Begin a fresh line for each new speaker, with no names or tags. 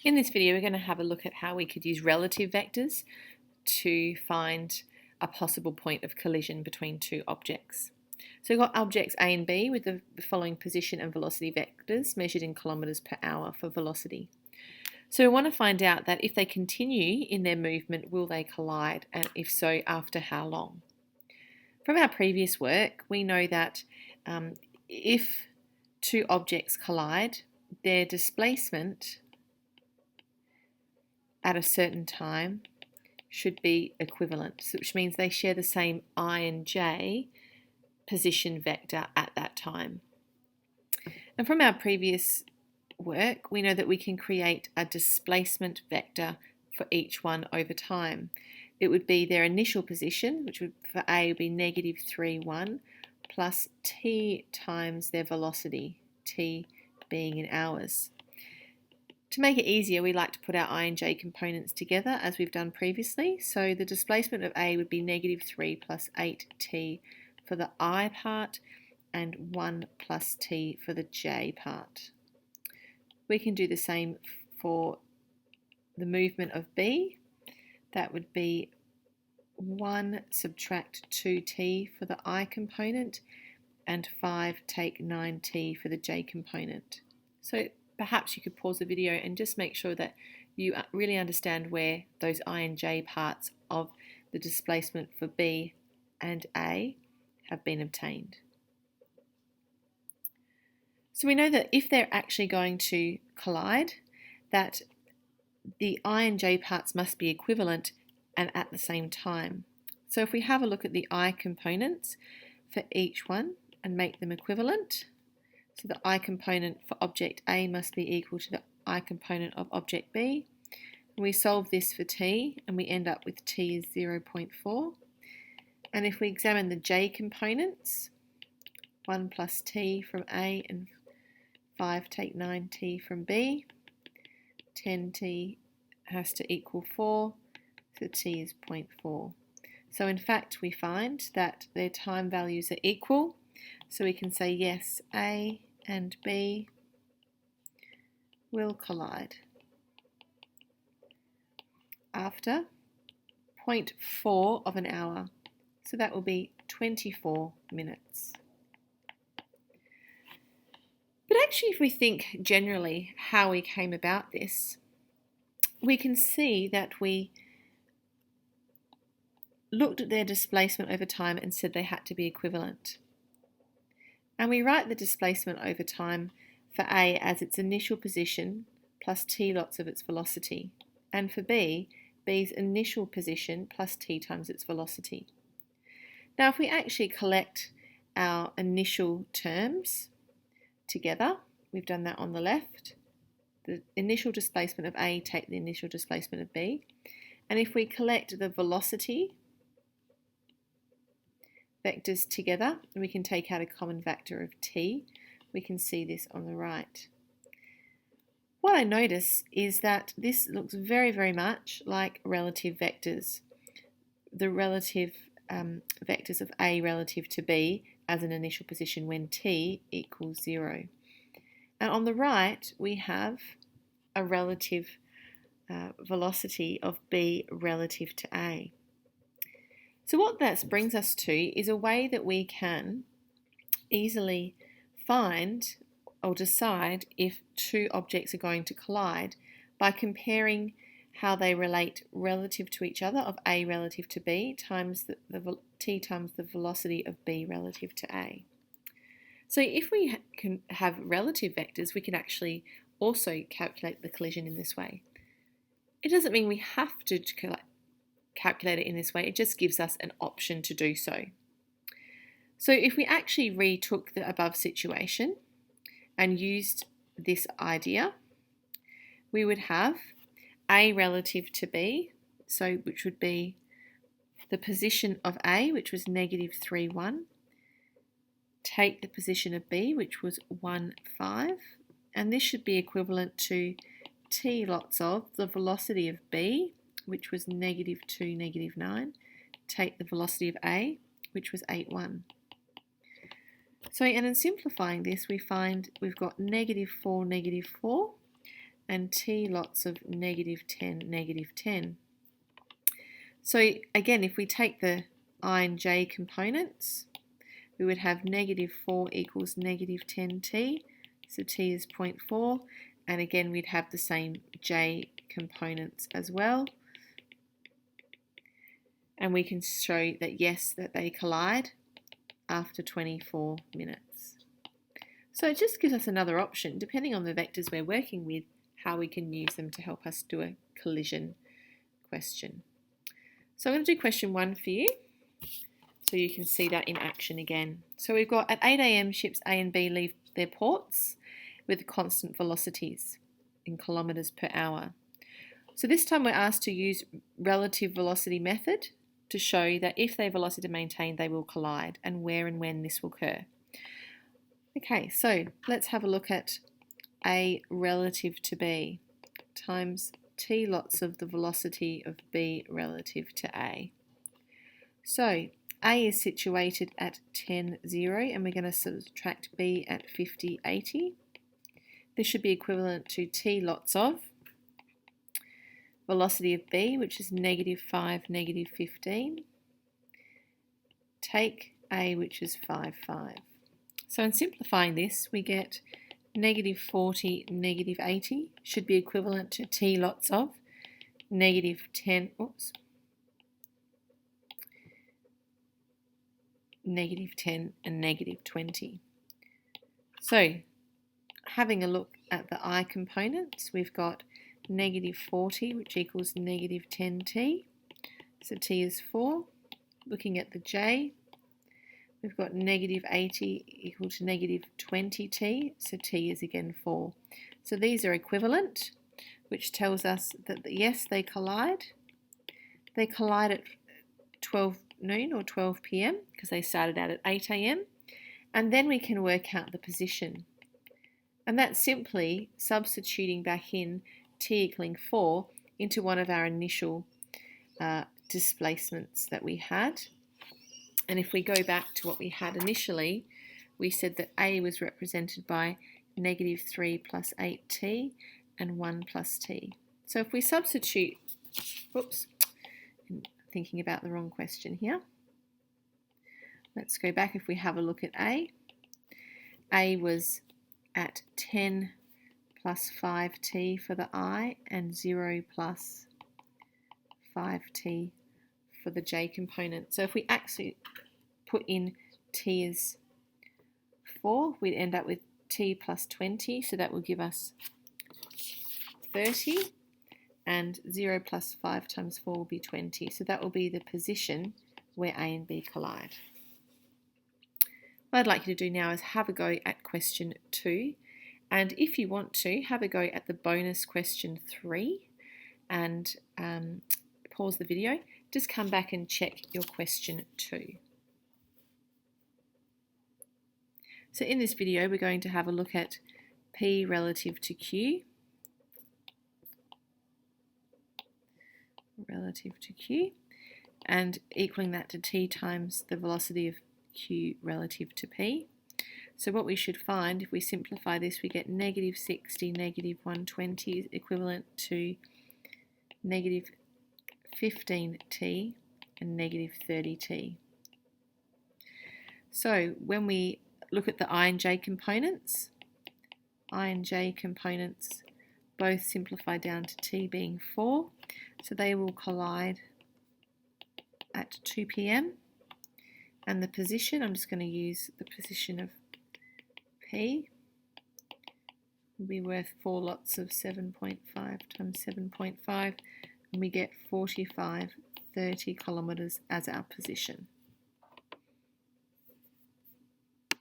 In this video, we're going to have a look at how we could use relative vectors to find a possible point of collision between two objects. So we've got objects A and B with the following position and velocity vectors measured in kilometres per hour for velocity. So we want to find out that if they continue in their movement, will they collide, and if so, after how long? From our previous work, we know that if two objects collide, their displacement at a certain time should be equivalent, which means they share the same I and j position vector at that time. And from our previous work, we know that we can create a displacement vector for each one over time. It would be their initial position, which would for A would be negative 3, 1, plus t times their velocity, t being in hours. To make it easier, we like to put our I and j components together as we've done previously. So the displacement of A would be negative 3 plus 8t for the I part and 1 plus t for the j part. We can do the same for the movement of B. That would be 1 subtract 2t for the I component and 5 take 9t for the j component. So perhaps you could pause the video and just make sure that you really understand where those I and j parts of the displacement for B and A have been obtained. So we know that if they're actually going to collide, that the I and j parts must be equivalent and at the same time. So if we have a look at the I components for each one and make them equivalent, so the I component for object A must be equal to the I component of object B. And we solve this for t, and we end up with t is 0.4. And if we examine the j components, 1 plus t from A and 5 take 9t from B, 10t has to equal 4, so t is 0.4. So in fact, we find that their time values are equal, so we can say yes, A and B will collide after 0.4 of an hour, so that will be 24 minutes. But actually, if we think generally how we came about this, we can see that we looked at their displacement over time and said they had to be equivalent. And we write the displacement over time for A as its initial position plus t lots of its velocity, and for B, B's initial position plus t times its velocity. Now if we actually collect our initial terms together, we've done that on the left, the initial displacement of A take the initial displacement of B, and if we collect the velocity vectors together, and we can take out a common factor of t, we can see this on the right. What I notice is that this looks very, very much like relative vectors. The relative vectors of A relative to B as an initial position when t equals 0. And on the right, we have a relative velocity of B relative to A. So what that brings us to is a way that we can easily find or decide if two objects are going to collide by comparing how they relate relative to each other of A relative to B times t times the velocity of B relative to A. So if we can have relative vectors, we can actually also calculate the collision in this way. It doesn't mean we have to calculate it in this way, it just gives us an option to do so. So if we actually retook the above situation and used this idea, we would have A relative to B, so which would be the position of A, which was negative 3, 1, take the position of B, which was 1, 5, and this should be equivalent to t lots of the velocity of B, which was negative 2, negative 9, take the velocity of A, which was 8, 1. So, and in simplifying this, we find we've got negative 4, and t lots of -10, -10. So again, if we take the I and j components, we would have -4 equals -10t, so t is 0.4, and again we'd have the same j components as well. And we can show that yes, that they collide after 24 minutes. So it just gives us another option, depending on the vectors we're working with, how we can use them to help us do a collision question. So I'm going to do question 1 for you, so you can see that in action again. So we've got at 8 a.m. ships A and B leave their ports with constant velocities in kilometres per hour. So this time we're asked to use relative velocity method to show that if their velocity are maintained, they will collide, and where and when this will occur. Okay, so let's have a look at A relative to B times t lots of the velocity of B relative to A. So A is situated at 10, 0, and we're going to subtract B at 50, 80. This should be equivalent to t lots of velocity of B, which is -5, -15. Take A, which is 5, 5. So in simplifying this, we get -40, -80 should be equivalent to t lots of -10, -10 and -20. So having a look at the I components, we've got -40, which equals -10t, so t is 4. Looking at the j, we've got -80 equal to -20t, so t is again 4. So these are equivalent, which tells us that yes, they collide. They collide at 12 noon or 12 p.m. because they started out at 8 a.m. And then we can work out the position. And that's simply substituting back in t equaling 4 into one of our initial displacements that we had. And if we go back to what we had initially, we said that A was represented by -3 plus 8t and 1 plus t. So if we substitute, I'm thinking about the wrong question here. Let's go back. If we have a look at A was at 10 plus 5t for the I and 0 plus 5t for the j component. So if we actually put in t as 4, we'd end up with t plus 20, so that will give us 30, and 0 plus 5 times 4 will be 20, so that will be the position where A and B collide. What I'd like you to do now is have a go at question 2, and if you want to, have a go at the bonus question 3 and pause the video. Just come back and check your question 2. So in this video, we're going to have a look at P relative to Q, and equaling that to T times the velocity of Q relative to P. So what we should find, if we simplify this, we get -60, -120 is equivalent to -15t and -30t. So when we look at the I and J components, both simplify down to t being 4, so they will collide at 2 p.m. And the position, I'm just going to use the position of P, will be worth 4 lots of 7.5 times 7.5, and we get 45, 30 kilometres as our position.